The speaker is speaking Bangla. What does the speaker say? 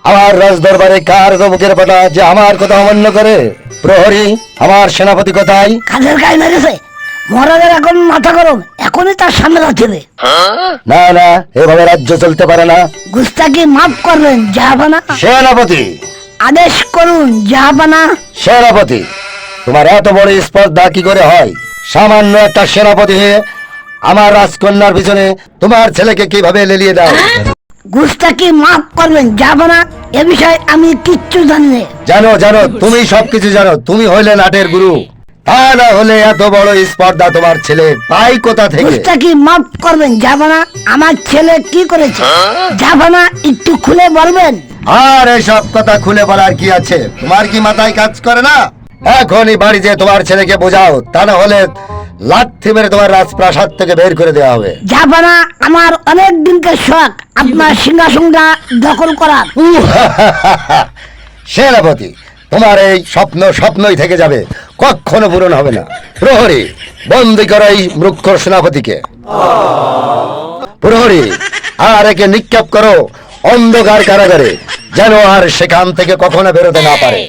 আমার রাজ দরবারে কার মুখের পাটা যে আমার কথা অমান্য করে? প্রহরী, আমার সেনাপতি কোথায়? কাজের গায়ে মেরেছে। মহারাজের এখন মাথা গরম, এখনই তার সামনে যাচ্ছে। না না, এভাবে রাজ্য চলতে পারে না। গুস্তাকি মাফ করবেন জাহাপানা। সেনাপতি, আদেশ করুন জাহাপানা। সেনাপতি, তোমার এত বড় স্পর্ধা কি করে হয়? সামান্য একটা সেনাপতি হয়ে আমার রাজকন্যার পিছনে তোমার ছেলেকে কিভাবে লেলিয়ে দাও? গুস্তাকি মাফ করবেন জাহাপানা, এ বিষয়ে আমি কিচ্ছু জানি না। জানো জানো, তুমি সবকিছু জানো। তুমি হইলে নাটের গুরু, তা না হলে এত বড় স্পর্ধা তোমার ছেলে পাই কোথা থেকে? গুস্তাকি মাফ করবেন জাহাপানা, আমার ছেলে কি করেছে জাহাপানা একটু খুলে বলবেন? আর এসব কথা খুলে বলার কি আছে? তোমার কি মাথায় কাজ করে না? এখনই বাড়ি যে তোমার ছেলেকে বোঝাও, তা না হলে লাথি মেরে তোমার রাজপ্রাসাদ থেকে বের করে দেওয়া হবে। জাহাপানা, আমার অনেক দিনকার শখ আপনার সিংহাসনটা দখল করার। সেনাপতি, তোমার এই স্বপ্ন স্বপ্নই থেকে যাবে, কখনো পূরণ হবে না। প্রহরী, বন্দি করো এই মূর্খ সেনাপতিকে। প্রহরী, আর একে নিক্ষেপ করো অন্ধকার কারাগারে, যেন আর সেখান থেকে কখনো বেরোতে না পারে।